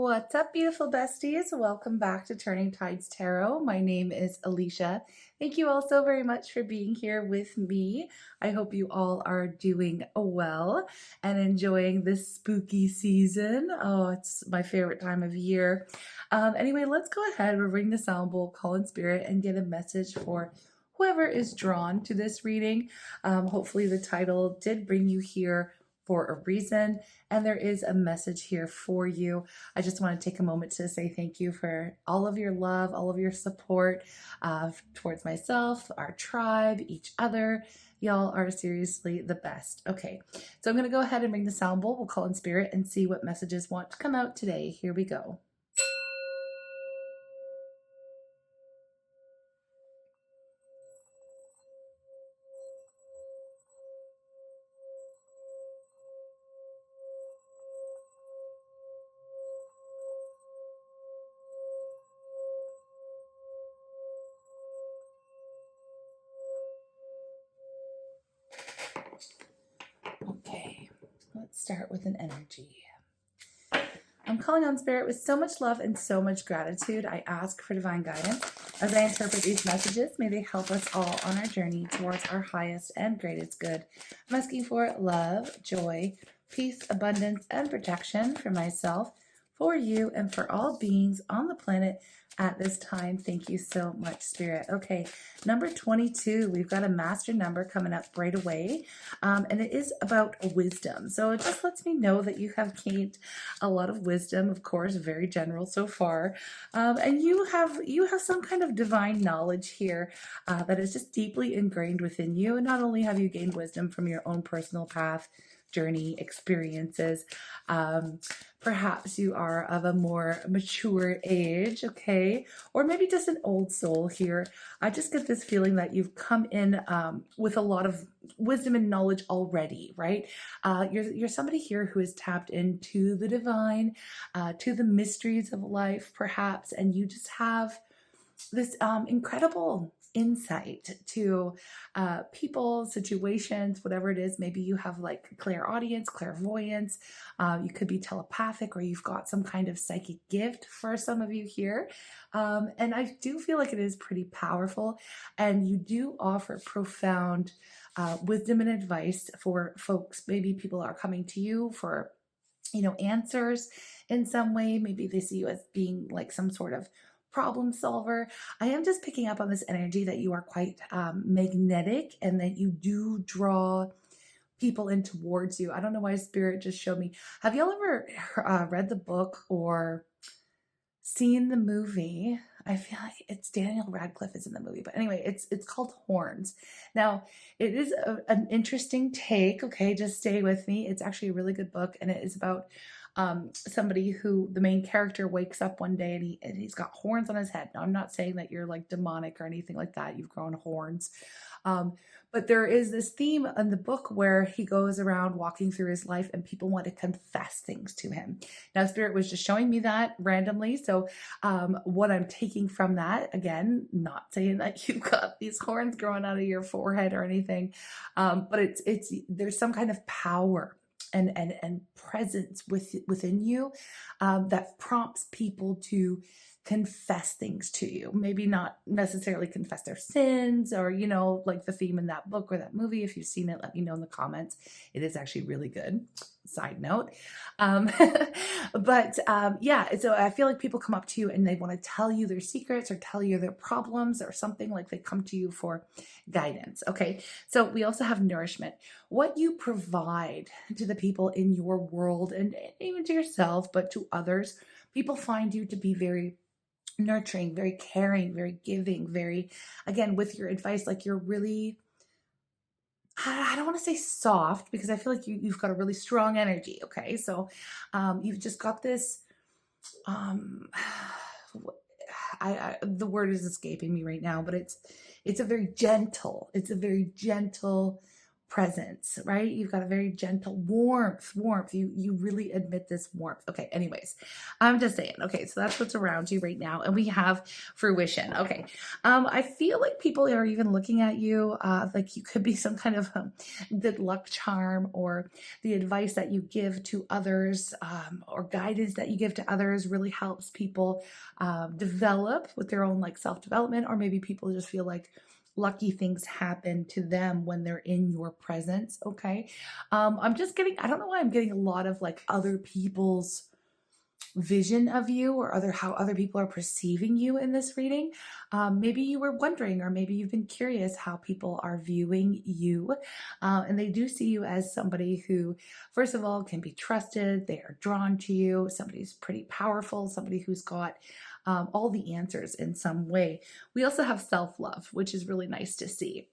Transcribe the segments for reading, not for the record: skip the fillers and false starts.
What's up, beautiful besties? Welcome back to Turning Tides Tarot. My name is Alishia. Thank you all so very much for being here with me. I hope you all are doing well and enjoying this spooky season. Oh, it's my favorite time of year. Anyway, let's go ahead. We'll ring the sound bowl, call in spirit, and get a message for whoever is drawn to this reading. Hopefully the title did bring you here for a reason, and there is a message here for you. I just want to take a moment to say thank you for all of your love, all of your support towards myself, our tribe, each other. Y'all are seriously the best. Okay, so I'm going to go ahead and ring the sound bowl. We'll call in spirit and see what messages want to come out today. Here we go. Okay, let's start with an energy. I'm calling on spirit with so much love and so much gratitude. I ask for divine guidance as I interpret these messages. May they help us all on our journey towards our highest and greatest good. I'm asking for love, joy, peace, abundance, and protection for myself, for you, and for all beings on the planet at this time. Thank you so much, Spirit. Okay, number 22. We've got a master number coming up right away, and it is about wisdom. So it just lets me know that you have gained a lot of wisdom, of course, very general so far, and you have some kind of divine knowledge here that is just deeply ingrained within you. And not only have you gained wisdom from your own personal path, journey, experiences, perhaps you are of a more mature age, okay, or maybe just an old soul here. I just get this feeling that you've come in with a lot of wisdom and knowledge already, right? You're somebody here who is tapped into the divine, to the mysteries of life, perhaps, and you just have this incredible insight to people, situations, whatever it is. Maybe you have like clairaudience, clairvoyance. You could be telepathic, or you've got some kind of psychic gift for some of you here. And I do feel like it is pretty powerful, and you do offer profound wisdom and advice for folks. Maybe people are coming to you for, answers in some way. Maybe they see you as being like some sort of problem solver. I am just picking up on this energy that you are quite magnetic, and that you do draw people in towards you. I don't know why Spirit just showed me. Have y'all ever read the book or seen the movie? I feel like it's Daniel Radcliffe is in the movie, but anyway, it's called Horns. Now, it is an interesting take. Okay, just stay with me. It's actually a really good book, and it is about somebody who, the main character, wakes up one day and he's got horns on his head. Now, I'm not saying that you're like demonic or anything like that. You've grown horns. But there is this theme in the book where he goes around walking through his life and people want to confess things to him. Now, Spirit was just showing me that randomly. So what I'm taking from that, again, not saying that you've got these horns growing out of your forehead or anything, but there's some kind of power and presence within you that prompts people to confess things to you. Maybe not necessarily confess their sins, or like the theme in that book or that movie. If you've seen it, let me know in the comments. It is actually really good. Side note. But yeah, so I feel like people come up to you and they want to tell you their secrets or tell you their problems or something. Like they come to you for guidance. Okay, so we also have nourishment. What you provide to the people in your world, and even to yourself, but to others. People find you to be very nurturing, very caring, very giving, very, again, with your advice, like you're really, I don't want to say soft, because I feel like you've got a really strong energy. Okay, so you've just got this the word is escaping me right now, but it's a very gentle presence, right? You've got a very gentle warmth. You really admit this warmth. Okay, anyways, I'm just saying. Okay, so that's what's around you right now. And we have fruition. Okay. I feel like people are even looking at you like you could be some kind of good luck charm, or the advice that you give to others or guidance that you give to others really helps people develop with their own like self-development, or maybe people just feel like lucky things happen to them when they're in your presence. Okay. I'm just getting, I don't know why I'm getting a lot of like other people's vision of you, or how other people are perceiving you in this reading. Maybe you were wondering, or maybe you've been curious how people are viewing you. And they do see you as somebody who, first of all, can be trusted. They are drawn to you. Somebody who's pretty powerful, somebody who's got all the answers in some way. We also have self-love, which is really nice to see.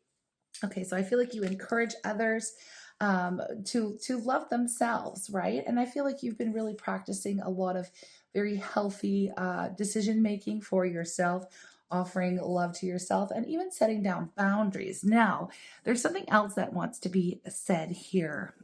Okay, so I feel like you encourage others to love themselves, right? And I feel like you've been really practicing a lot of very healthy decision making for yourself, offering love to yourself, and even setting down boundaries. Now, there's something else that wants to be said here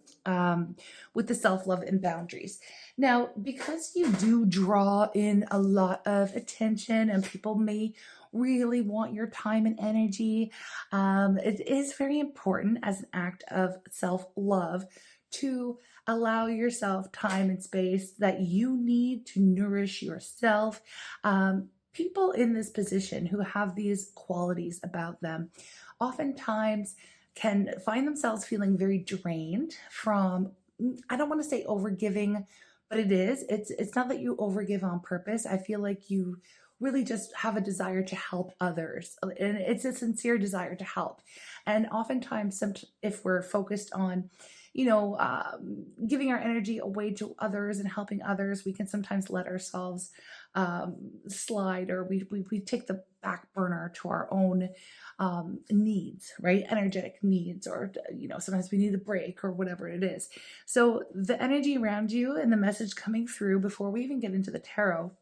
with the self-love and boundaries. Now, because you do draw in a lot of attention and people may really want your time and energy, it is very important as an act of self-love to allow yourself time and space that you need to nourish yourself. People in this position who have these qualities about them oftentimes can find themselves feeling very drained from, I don't want to say overgiving, but it is. It's not that you overgive on purpose. I feel like you really just have a desire to help others, and it's a sincere desire to help. And oftentimes, if we're focused on, giving our energy away to others and helping others, we can sometimes let ourselves slide, or we take the back burner to our own needs, right? Energetic needs, or, sometimes we need a break or whatever it is. So the energy around you and the message coming through before we even get into the tarot,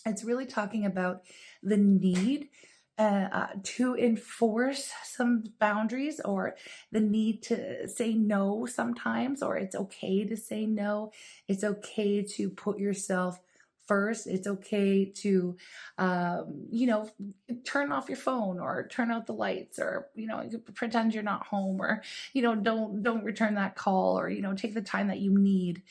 it's really talking about the need to enforce some boundaries, or the need to say no sometimes, or it's okay to say no. It's okay to put yourself first. It's okay to, turn off your phone, or turn out the lights, or, pretend you're not home, or, don't return that call, or, take the time that you need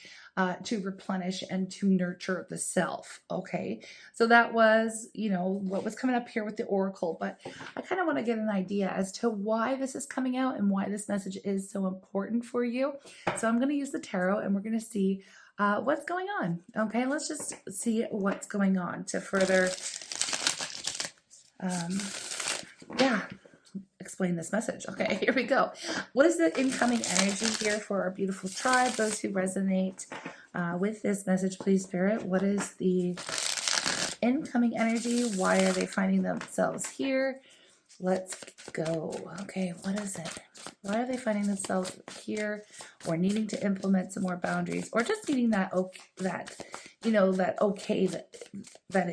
to replenish and to nurture the self. Okay. So that was, what was coming up here with the Oracle, but I kind of want to get an idea as to why this is coming out and why this message is so important for you. So I'm going to use the tarot, and we're going to see what's going on. Okay, let's just see what's going on to further, explain this message. Okay, here we go. What is the incoming energy here for our beautiful tribe? Those who resonate with this message, please, Spirit. What is the incoming energy? Why are they finding themselves here? Let's go. Okay, what is it? Why are they finding themselves here, or needing to implement some more boundaries, or just needing that it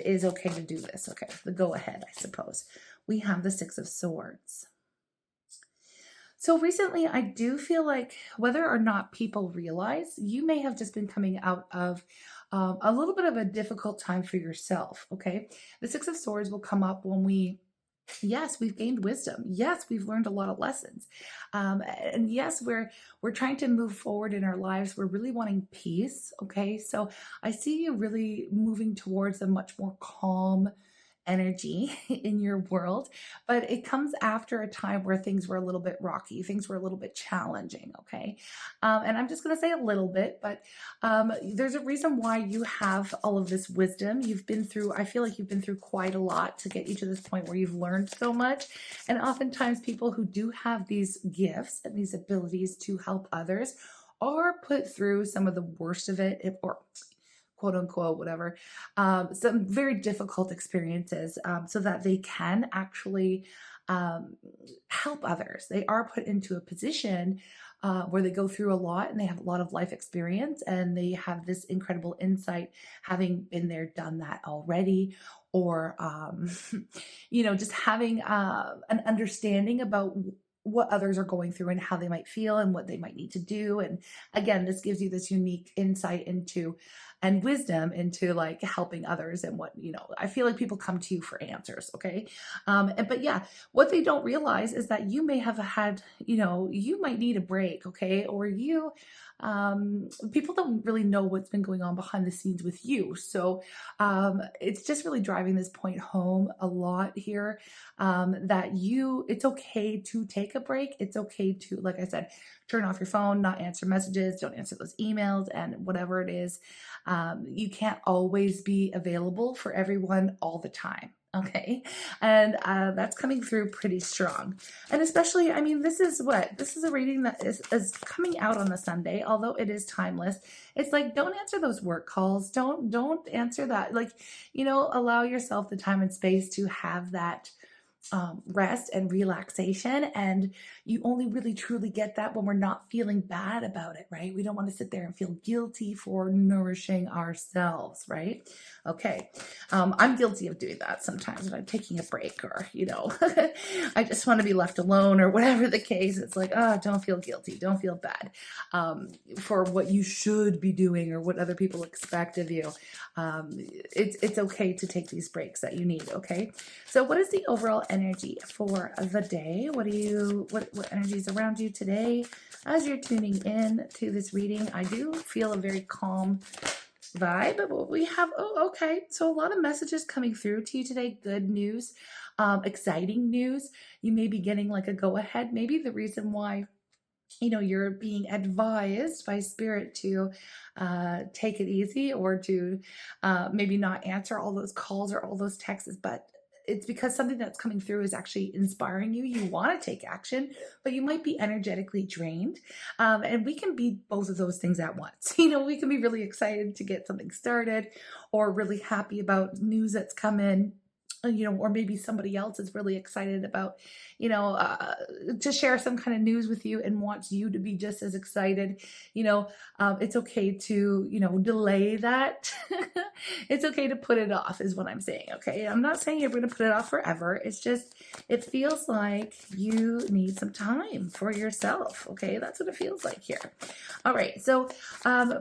is okay to do this? Okay, the go ahead, I suppose. We have the Six of Swords. So recently, I do feel like, whether or not people realize, you may have just been coming out of a little bit of a difficult time for yourself. Okay, the Six of Swords will come up when yes, we've gained wisdom. Yes, we've learned a lot of lessons. And yes, we're trying to move forward in our lives. We're really wanting peace. Okay, so I see you really moving towards a much more calm energy in your world, but it comes after a time where things were a little bit rocky, things were a little bit challenging. Okay, and I'm just going to say a little bit, but there's a reason why you have all of this wisdom. I feel like you've been through quite a lot to get you to this point where you've learned so much. And oftentimes people who do have these gifts and these abilities to help others are put through some of the worst of it, or quote unquote, whatever, some very difficult experiences, so that they can actually help others. They are put into a position where they go through a lot, and they have a lot of life experience, and they have this incredible insight, having been there, done that already, or, just having an understanding about what others are going through and how they might feel and what they might need to do. And again, this gives you this unique insight into and wisdom into like helping others and what, I feel like people come to you for answers. Okay. But yeah, what they don't realize is that you may have had, you might need a break. Okay. Or people don't really know what's been going on behind the scenes with you. So it's just really driving this point home a lot here, that it's okay to take a break. It's okay to, like I said, turn off your phone, not answer messages, don't answer those emails and whatever it is. You can't always be available for everyone all the time. Okay. And that's coming through pretty strong. And especially, I mean, this is a reading that is coming out on a Sunday, although it is timeless. It's like, don't answer those work calls. Don't answer that. Like, allow yourself the time and space to have that rest and relaxation. And you only really truly get that when we're not feeling bad about it, right? We don't want to sit there and feel guilty for nourishing ourselves, right? Okay. I'm guilty of doing that sometimes when I'm taking a break or, I just want to be left alone or whatever the case. It's like, don't feel guilty. Don't feel bad for what you should be doing or what other people expect of you. It's okay to take these breaks that you need. Okay. So what is the overall energy for the day? What energy is around you today as you're tuning in to this reading? I do feel a very calm vibe, but we have, okay. So a lot of messages coming through to you today. Good news, exciting news. You may be getting like a go ahead. Maybe the reason why you're being advised by spirit to take it easy or to maybe not answer all those calls or all those texts, but it's because something that's coming through is actually inspiring you. You want to take action, but you might be energetically drained. And we can be both of those things at once. We can be really excited to get something started or really happy about news that's come in. Or maybe somebody else is really excited about, to share some kind of news with you and wants you to be just as excited. It's okay to, delay that. It's okay to put it off is what I'm saying. Okay. I'm not saying you're going to put it off forever. It's just, it feels like you need some time for yourself. Okay. That's what it feels like here. All right. So,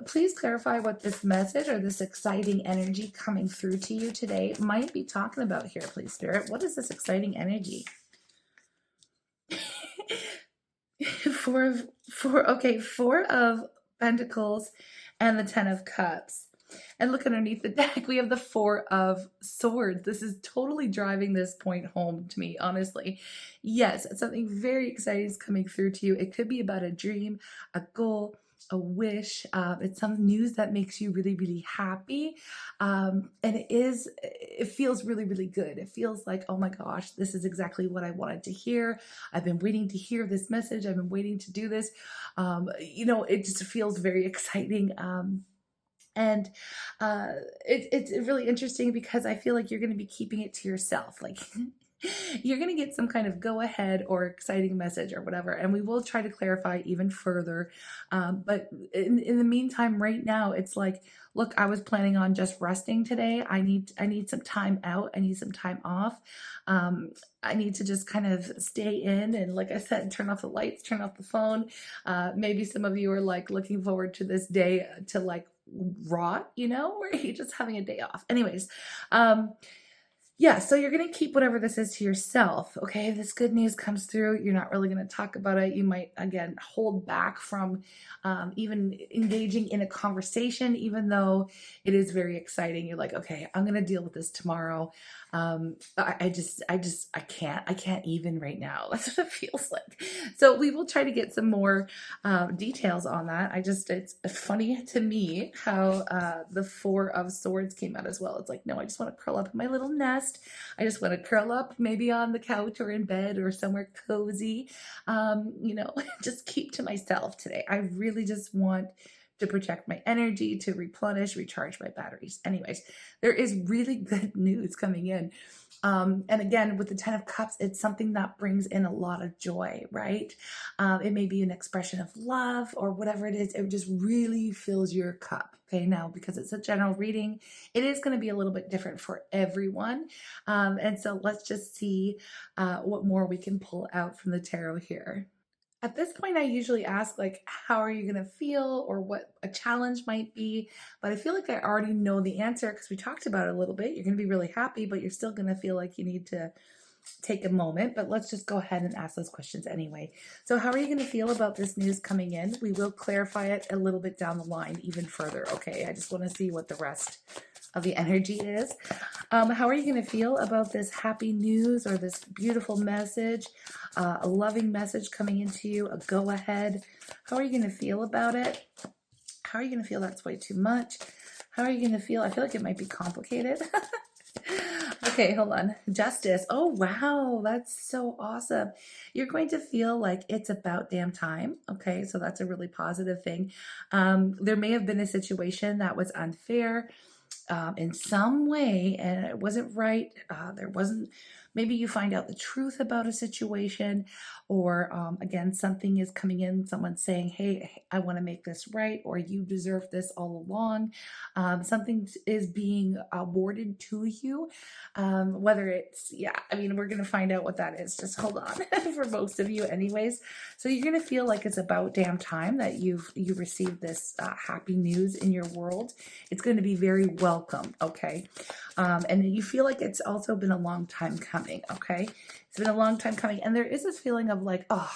please clarify what this message or this exciting energy coming through to you today might be talking about here, please, Spirit. What is this exciting energy? Four of Pentacles and the 10 of Cups. And look underneath the deck, we have the 4 of Swords. This is totally driving this point home to me, honestly. Yes, something very exciting is coming through to you. It could be about a dream, a goal, a wish. It's some news that makes you really, really happy. And it feels really, really good. It feels like, oh my gosh, this is exactly what I wanted to hear. I've been waiting to hear this message. I've been waiting to do this. It just feels very exciting. And it's really interesting because I feel like you're going to be keeping it to yourself. Like you're going to get some kind of go ahead or exciting message or whatever. And we will try to clarify even further. But in the meantime, right now, it's like, look, I was planning on just resting today. I need some time out. I need some time off. I need to just kind of stay in. And like I said, turn off the lights, turn off the phone. Maybe some of you are like looking forward to this day to like rot, where you're just having a day off. Anyways, yeah, so you're going to keep whatever this is to yourself, okay? If this good news comes through, you're not really going to talk about it. You might, again, hold back from even engaging in a conversation, even though it is very exciting. You're like, okay, I'm going to deal with this tomorrow. I can't even right now. That's what it feels like. So we will try to get some more details on that. It's funny to me how the 4 of Swords came out as well. It's like, no, I just want to curl up in my little nest. I just want to curl up maybe on the couch or in bed or somewhere cozy. Just keep to myself today. I really just want to protect my energy, to replenish, recharge my batteries. Anyways, there is really good news coming in. And again, with the 10 of Cups, it's something that brings in a lot of joy, right? It may be an expression of love or whatever it is. It just really fills your cup. Okay, now because it's a general reading, it is going to be a little bit different for everyone. And so let's just see what more we can pull out from the tarot here. At this point, I usually ask, like, how are you going to feel or what a challenge might be? But I feel like I already know the answer because we talked about it a little bit. You're going to be really happy, but you're still going to feel like you need to take a moment. But let's just go ahead and ask those questions anyway. So, how are you going to feel about this news coming in? We will clarify it a little bit down the line, even further. Okay, I just want to see what the rest of the energy is. How are you going to feel about this happy news or this beautiful message, a loving message coming into you, a go ahead? How are you going to feel about it? How are you going to feel that's way too much? How are you going to feel? I feel like it might be complicated. Okay, hold on. Justice. Oh, wow. That's so awesome. You're going to feel like it's about damn time. Okay, so that's a really positive thing. There may have been a situation that was unfair in some way and it wasn't right. There wasn't, maybe you find out the truth about a situation, or again, something is coming in, someone's saying, hey, I want to make this right, or you deserve this all along. Something is being awarded to you, whether it's, yeah, I mean, we're going to find out what that is. Just hold on for most of you anyways. So you're going to feel like it's about damn time that you received this happy news in your world. It's going to be very welcome, okay? And you feel like it's also been a long time coming, okay? It's been a long time coming. And there is this feeling of like, oh,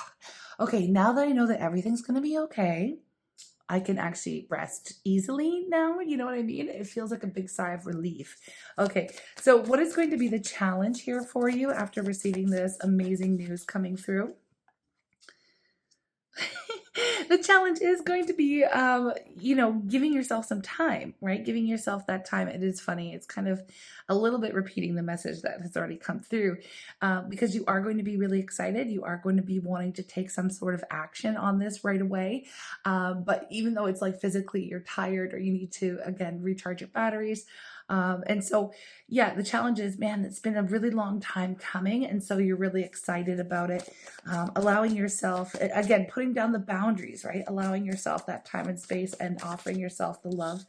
okay, now that I know that everything's going to be okay, I can actually rest easily now. You know what I mean? It feels like a big sigh of relief. Okay, so what is going to be the challenge here for you after receiving this amazing news coming through? The challenge is going to be, giving yourself some time, right? Giving yourself that time. It is funny. It's kind of a little bit repeating the message that has already come through, because you are going to be really excited. You are going to be wanting to take some sort of action on this right away. But even though it's like physically you're tired or you need to, again, recharge your batteries. And so, yeah, the challenge is, man, it's been a really long time coming. And so you're really excited about it. Allowing yourself, again, putting down the boundaries, right? Allowing yourself that time and space and offering yourself the love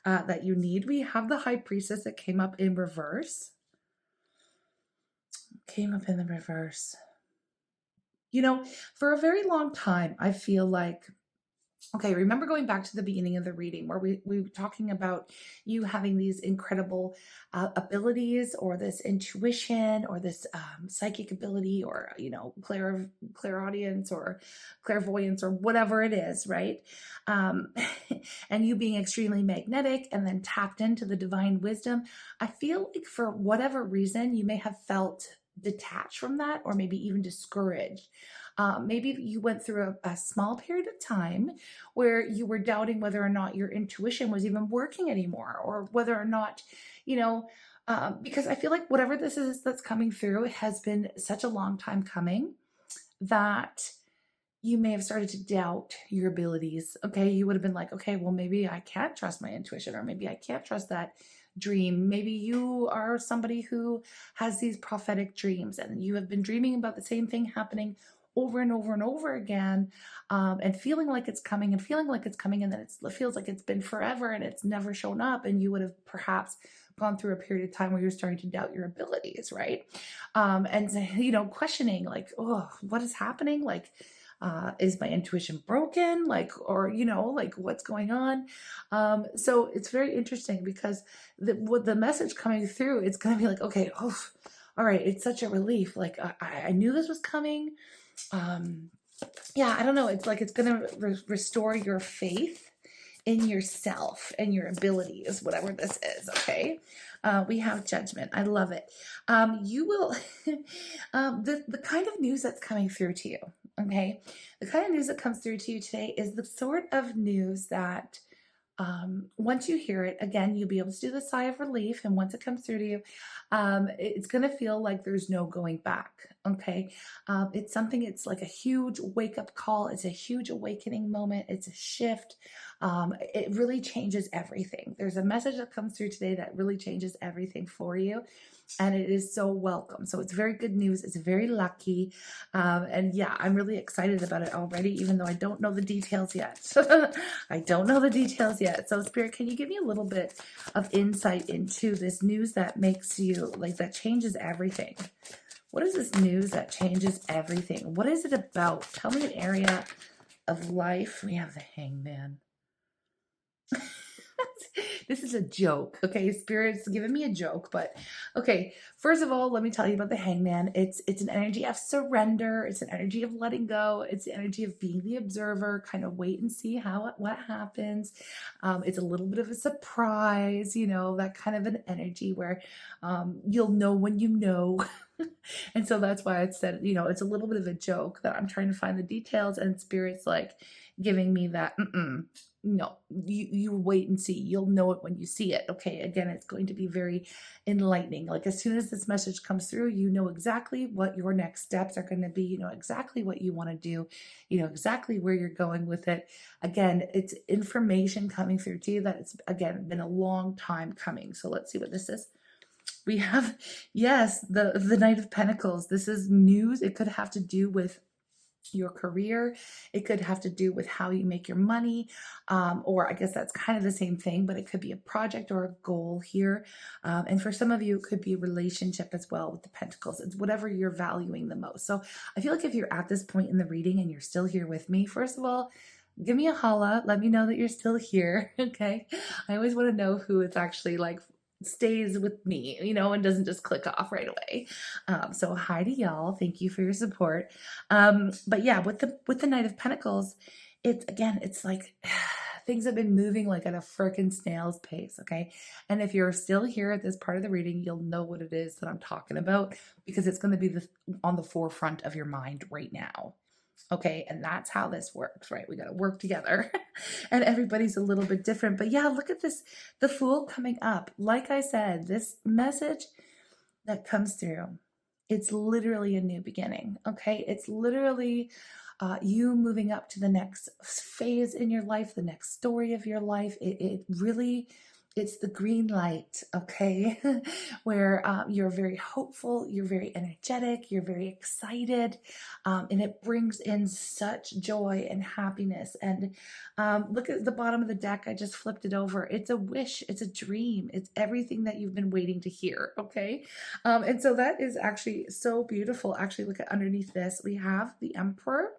that you need. We have the High Priestess that came up in reverse. Came up in the reverse. You know, for a very long time, I feel like, okay, remember going back to the beginning of the reading where we were talking about you having these incredible abilities or this intuition or this psychic ability or, clairaudience or clairvoyance or whatever it is, right? And you being extremely magnetic and then tapped into the divine wisdom. I feel like for whatever reason, you may have felt detached from that or maybe even discouraged. Maybe you went through a small period of time where you were doubting whether or not your intuition was even working anymore, or whether or not, because I feel like whatever this is that's coming through, it has been such a long time coming that you may have started to doubt your abilities. Okay, you would have been like, okay, well, maybe I can't trust my intuition, or maybe I can't trust that dream. Maybe you are somebody who has these prophetic dreams and you have been dreaming about the same thing happening over and over and over again, and feeling like it's coming and feeling like it's coming, and then it feels like it's been forever and it's never shown up, and you would have perhaps gone through a period of time where you're starting to doubt your abilities, right? And questioning like, oh, what is happening? Like, is my intuition broken? Like, or, like what's going on? So it's very interesting because with the message coming through, it's going to be like, okay, oh, all right. It's such a relief. Like I knew this was coming. I don't know. It's like, it's going to restore your faith in yourself and your abilities, whatever this is. Okay. We have Judgment. I love it. You will, the kind of news that's coming through to you. Okay. The kind of news that comes through to you today is the sort of news that, once you hear it, again, you'll be able to do the sigh of relief. And once it comes through to you, it's going to feel like there's no going back. Okay. It's like a huge wake up call. It's a huge awakening moment. It's a shift. it really changes everything. There's a message that comes through today that really changes everything for you. And it is so welcome. So it's very good news. It's very lucky. And yeah, I'm really excited about it already, even though I don't know the details yet. I don't know the details yet. So Spirit, can you give me a little bit of insight into this news that makes you, like, that changes everything? What is this news that changes everything? What is it about? Tell me an area of life. We have the Hangman. This is a joke, okay? Spirit's giving me a joke, but okay. First of all, let me tell you about the Hangman. It's an energy of surrender. It's an energy of letting go. It's the energy of being the observer, kind of wait and see what happens. It's a little bit of a surprise, you know, that kind of an energy where you'll know when you know. And so that's why I said, you know, it's a little bit of a joke that I'm trying to find the details, and Spirit's like giving me that, no, you wait and see. You'll know it when you see it. Okay, again, it's going to be very enlightening. Like, as soon as this message comes through, you know exactly what your next steps are going to be. You know exactly what you want to do. You know exactly where you're going with it. Again, it's information coming through to you that it's, again, been a long time coming. So let's see what this is. We have, yes, the Knight of Pentacles. This is news. It could have to do with your career. It could have to do with how you make your money, or I guess that's kind of the same thing, but it could be a project or a goal here. And for some of you, it could be a relationship as well with the Pentacles. It's whatever you're valuing the most. So I feel like if you're at this point in the reading and you're still here with me, first of all, give me a holla. Let me know that you're still here. Okay. I always want to know who it's actually like stays with me, you know, and doesn't just click off right away. So hi to y'all. Thank you for your support. But yeah, with the Knight of Pentacles, it's like things have been moving like at a freaking snail's pace. Okay. And if you're still here at this part of the reading, you'll know what it is that I'm talking about, because it's going to be on the forefront of your mind right now. Okay, and that's how this works, right? We got to work together. And everybody's a little bit different. But yeah, look at this, the Fool coming up. Like I said, this message that comes through, it's literally a new beginning, okay? It's literally you moving up to the next phase in your life, the next story of your life. It really, it's the green light, okay? Where you're very hopeful, you're very energetic, you're very excited, and it brings in such joy and happiness. And look at the bottom of the deck. I just flipped it over. It's a wish, it's a dream, it's everything that you've been waiting to hear, okay? And so that is actually so beautiful. Actually, look at underneath this, we have the Emperor.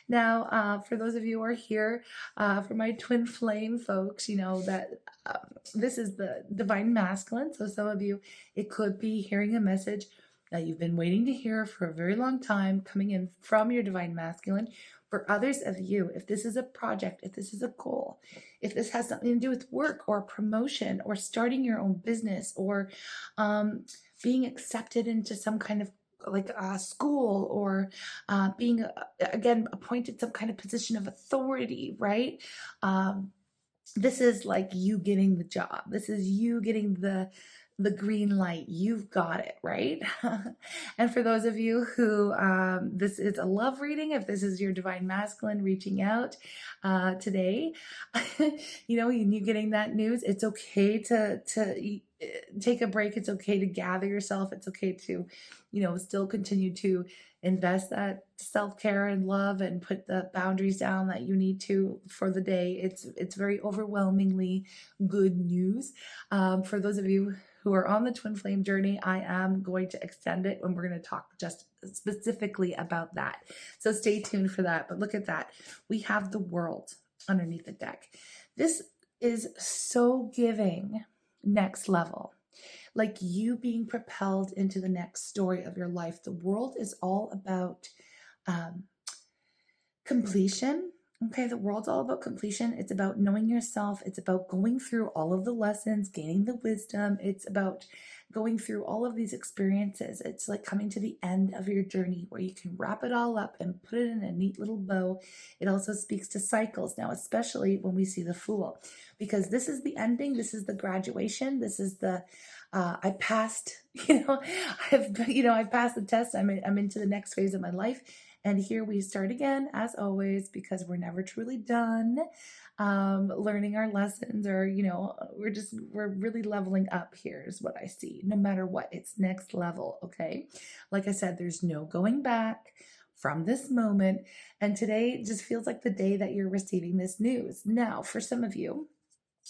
Now, for those of you who are here, for my twin flame folks, you know that this is the divine masculine. So some of you, it could be hearing a message that you've been waiting to hear for a very long time coming in from your divine masculine. For others of you, if this is a project, if this is a goal, if this has something to do with work or promotion or starting your own business or being accepted into some kind of like school or being again appointed some kind of position of authority, right? This is like you getting the job. This is you getting the green light. You've got it, right? And for those of you who this is a love reading, if this is your divine masculine reaching out today, you know, you getting that news, it's okay to take a break. It's okay to gather yourself. It's okay to, you know, still continue to invest that self-care and love and put the boundaries down that you need to for the day. It's very overwhelmingly good news. For those of you who are on the twin flame journey, I am going to extend it and we're going to talk just specifically about that. So stay tuned for that. But look at that. We have the World underneath the deck. This is so giving next level. Like you being propelled into the next story of your life. The World is all about completion. Okay, the World's all about completion. It's about knowing yourself. It's about going through all of the lessons, gaining the wisdom. It's about going through all of these experiences. It's like coming to the end of your journey where you can wrap it all up and put it in a neat little bow. It also speaks to cycles now, especially when we see the Fool, because this is the ending. This is the graduation. This is the I passed, I passed the test. I'm into the next phase of my life. And here we start again, as always, because we're never truly done. learning our lessons, or, you know, we're really leveling up here is what I see. No matter what, it's next level. Okay. Like I said, there's no going back from this moment. And today just feels like the day that you're receiving this news. Now, for some of you,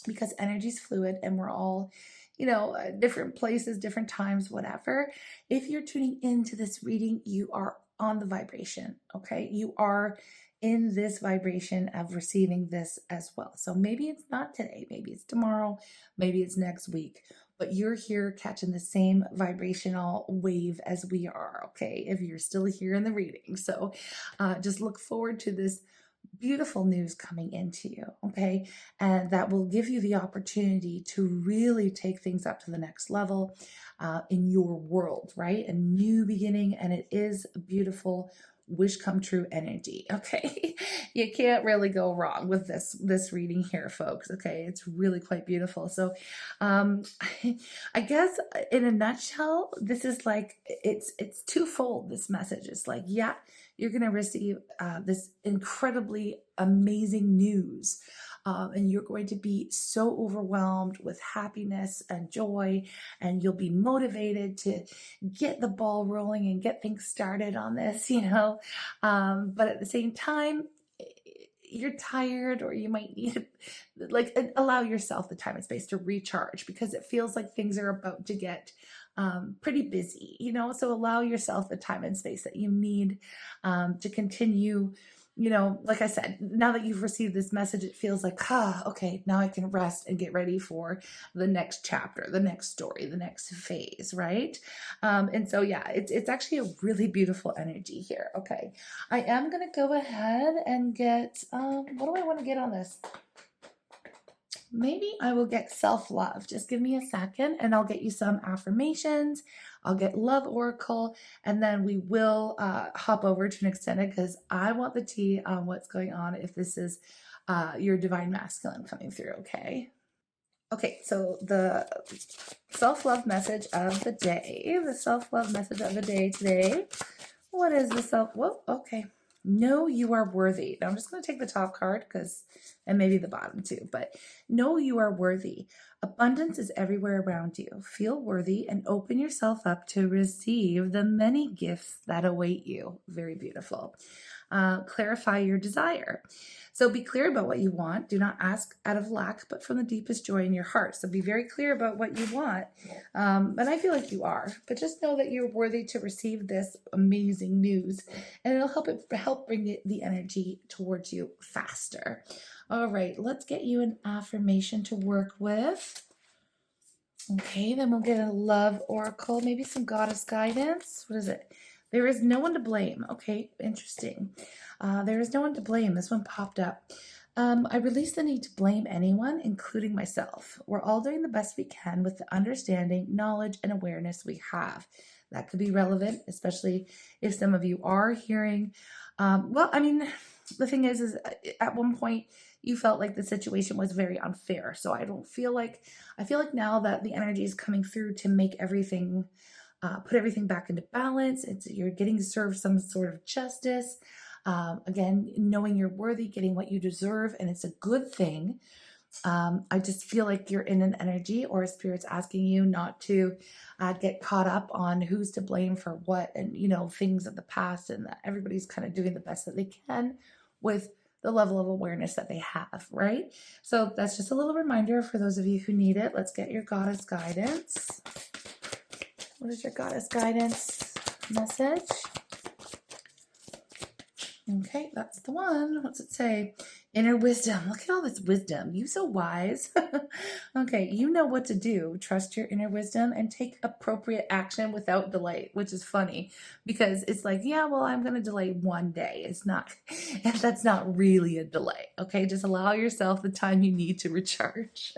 because energy is fluid and we're all, you know, different places, different times, whatever. If you're tuning into this reading, you are on the vibration. Okay. You are in this vibration of receiving this as well. So maybe it's not today, maybe it's tomorrow, maybe it's next week, but you're here catching the same vibrational wave as we are. Okay. If you're still here in the reading. So just look forward to this beautiful news coming into you, okay? And that will give you the opportunity to really take things up to the next level in your world, right? A new beginning, and it is a beautiful wish come true energy, okay? You can't really go wrong with this reading here, folks, okay? It's really quite beautiful. So I guess in a nutshell, this is like, it's twofold, this message. It's like, yeah, you're going to receive this incredibly amazing news. And you're going to be so overwhelmed with happiness and joy, and you'll be motivated to get the ball rolling and get things started on this, you know. But at the same time, you're tired, or you might need to, like, allow yourself the time and space to recharge, because it feels like things are about to get pretty busy, you know. So allow yourself the time and space that you need to continue. You know, like I said, now that you've received this message, it feels like, okay, now I can rest and get ready for the next chapter, the next story, the next phase, right? And so, yeah, it's actually a really beautiful energy here. Okay, I am going to go ahead and get, what do I want to get on this? Maybe I will get self-love. Just give me a second and I'll get you some affirmations. I'll get love oracle, and then we will hop over to an extended, because I want the tea on what's going on if this is your divine masculine coming through, okay? Okay, so the self-love message of the day, today. What is the whoa, okay. Know you are worthy. Now I'm just going to take the top card, and maybe the bottom too, but know you are worthy. Abundance is everywhere around you. Feel worthy and open yourself up to receive the many gifts that await you. Very beautiful. Clarify your desire. So be clear about what you want. Do not ask out of lack, but from the deepest joy in your heart. So be very clear about what you want. And I feel like you are, but just know that you're worthy to receive this amazing news, and it'll help bring the energy towards you faster. All right, let's get you an affirmation to work with. Okay, then we'll get a love oracle, maybe some goddess guidance. What is it? There is no one to blame. Okay, interesting. There is no one to blame. This one popped up. I release the need to blame anyone, including myself. We're all doing the best we can with the understanding, knowledge, and awareness we have. That could be relevant, especially if some of you are hearing. Well, I mean, the thing is at one point you felt like the situation was very unfair. So I feel like now that the energy is coming through to make everything, put everything back into balance. You're getting served some sort of justice. Again, knowing you're worthy, getting what you deserve, and it's a good thing. I just feel like you're in an energy, or Spirit's asking you not to get caught up on who's to blame for what, and, you know, things of the past, and that everybody's kind of doing the best that they can with the level of awareness that they have, right? So that's just a little reminder for those of you who need it. Let's get your goddess guidance. What is your goddess guidance message? Okay, that's the one. What's it say? Inner wisdom. Look at all this wisdom. You so wise. Okay, you know what to do. Trust your inner wisdom and take appropriate action without delay, which is funny because it's like, yeah, well, I'm going to delay one day. It's not, that's not really a delay. Okay, just allow yourself the time you need to recharge.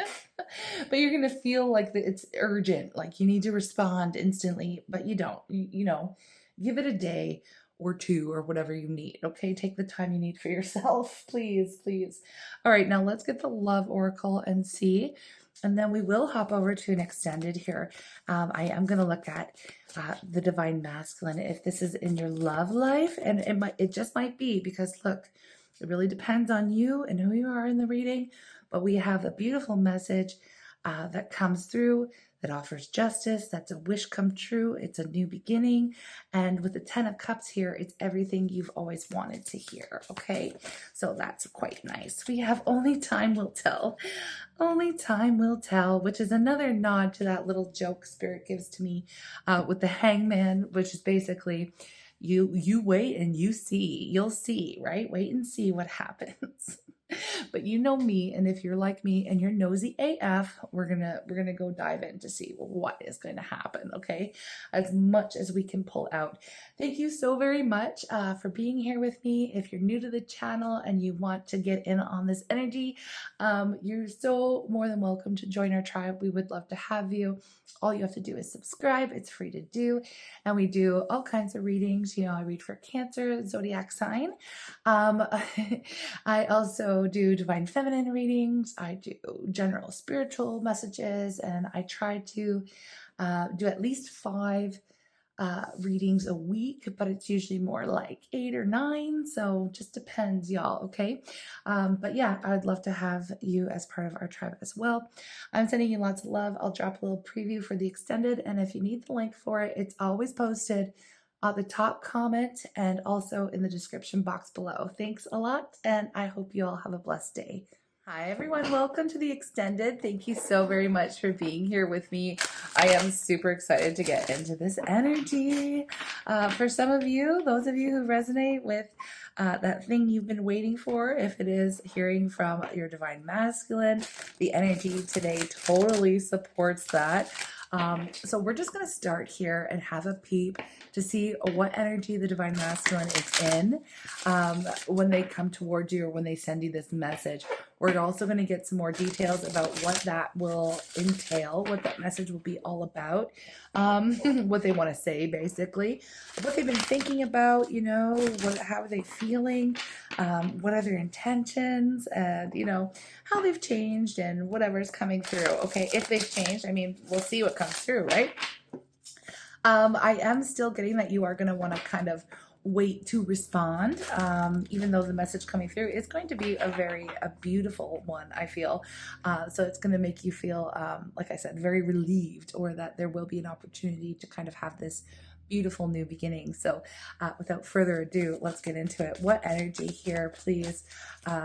But you're going to feel like it's urgent, like you need to respond instantly, but you don't. You know, give it a day or two or whatever you need. Okay, take the time you need for yourself, please, please. All right, now let's get the love oracle and see, and then we will hop over to an extended here. I am going to look at the divine masculine, if this is in your love life, and it just might be, because look, It really depends on you and who you are in the reading, but we have a beautiful message that comes through that offers justice. That's a wish come true. It's a new beginning. And with the 10 of Cups here, it's everything you've always wanted to hear. Okay, so that's quite nice. We have only time will tell. Only time will tell, which is another nod to that little joke Spirit gives to me with the hangman, which is basically you wait and you see. You'll see, right? Wait and see what happens. But you know me, and if you're like me and you're nosy AF, we're gonna go dive in to see what is going to happen, okay? As much as we can pull out. Thank you so very much for being here with me. If you're new to the channel and you want to get in on this energy, you're so more than welcome to join our tribe. We would love to have you. All you have to do is subscribe. It's free to do. And we do all kinds of readings. You know, I read for Cancer, zodiac sign. I also do divine feminine readings. I do general spiritual messages, and I try to do at least 5 readings a week, but it's usually more like 8 or 9. So just depends, y'all. Okay. But yeah, I would love to have you as part of our tribe as well. I'm sending you lots of love. I'll drop a little preview for the extended. And if you need the link for it, it's always posted on the top comment and also in the description box below. Thanks a lot. And I hope you all have a blessed day. Hi everyone, welcome to the extended. Thank you so very much for being here with me. I am super excited to get into this energy. For some of you, those of you who resonate with that thing you've been waiting for, if it is hearing from your divine masculine, the energy today totally supports that. So we're just going to start here and have a peep to see what energy the divine masculine is in when they come towards you or when they send you this message. We're also going to get some more details about what that will entail, what that message will be all about, what they want to say, basically, what they've been thinking about, you know, how are they feeling, what are their intentions, and, you know, how they've changed and whatever's coming through. Okay, if they've changed, I mean, we'll see what comes through, right? I am still getting that you are going to want to kind of wait to respond, even though the message coming through is going to be a beautiful one, I feel. So it's going to make you feel, like I said, very relieved, or that there will be an opportunity to kind of have this beautiful new beginning. So without further ado, let's get into it. What energy here, please,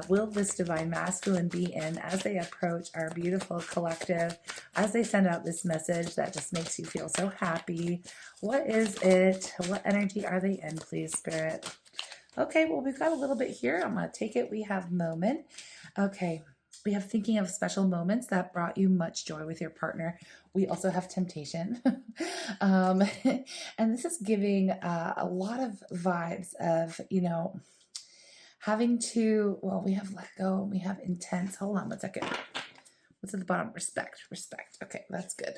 will this divine masculine be in as they approach our beautiful collective, as they send out this message that just makes you feel so happy? What is it? What energy are they in, please, Spirit? Okay, well, we've got a little bit here. I'm going to take it. We have moment. Okay. We have thinking of special moments that brought you much joy with your partner. We also have temptation. And this is giving a lot of vibes of, you know, having to, well, we have let go, we have intense. Hold on one second. What's at the bottom? Respect. Okay, that's good.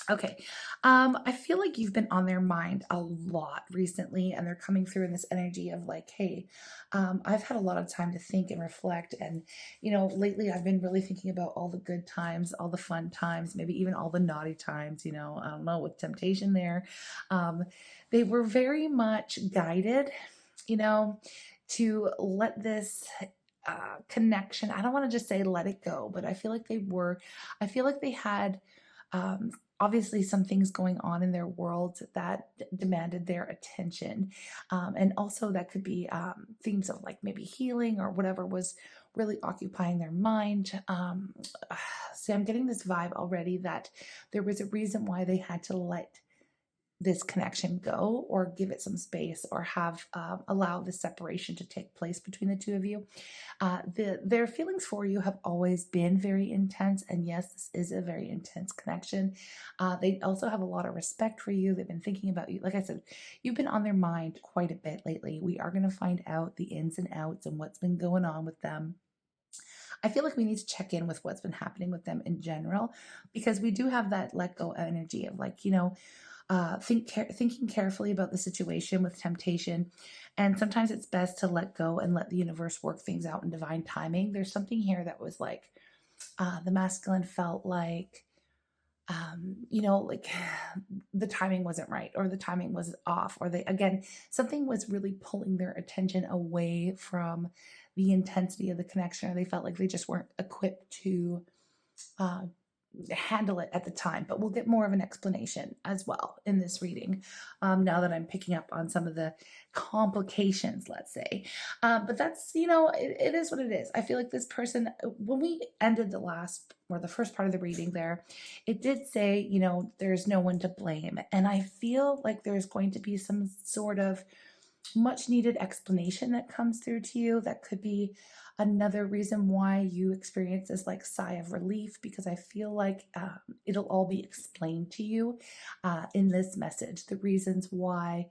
Okay, I feel like you've been on their mind a lot recently, and they're coming through in this energy of like, hey, I've had a lot of time to think and reflect, and, you know, lately I've been really thinking about all the good times, all the fun times, maybe even all the naughty times, you know, I don't know, with temptation there. They were very much guided, you know, to let this connection, I don't want to just say let it go, but I feel like they had obviously some things going on in their world that demanded their attention. And also that could be themes of like maybe healing or whatever was really occupying their mind. So I'm getting this vibe already that there was a reason why they had to let this connection go, or give it some space, or have allow the separation to take place between the two of you. Their feelings for you have always been very intense, and yes, this is a very intense connection. They also have a lot of respect for you. They've been thinking about you. Like I said, you've been on their mind quite a bit lately. We are going to find out the ins and outs and what's been going on with them. I feel like we need to check in with what's been happening with them in general, because we do have that let go energy of like, you know, thinking carefully about the situation with temptation. And sometimes it's best to let go and let the universe work things out in divine timing. There's something here that was like, the masculine felt like, you know, like the timing wasn't right, or the timing was off, or something was really pulling their attention away from the intensity of the connection, or they felt like they just weren't equipped to handle it at the time. But we'll get more of an explanation as well in this reading, now that I'm picking up on some of the complications, let's say. But that's, it is what it is. I feel like this person, when we ended the first part of the reading there, it did say, there's no one to blame. And I feel like there's going to be some sort of much needed explanation that comes through to you. That could be another reason why you experience this like sigh of relief, because I feel like it'll all be explained to you in this message, the reasons why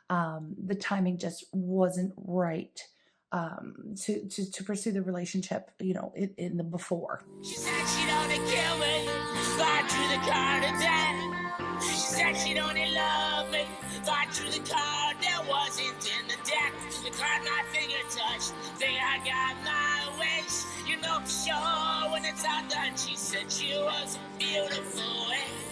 the timing just wasn't right to pursue the relationship, in the before. She said she'd only kill me, fly through the car to death. She said she'd only love me, fly through the car that wasn't in the deck. The card my finger touched, think I got my wish. You know for sure when it's all done. She said she was a beautiful wish.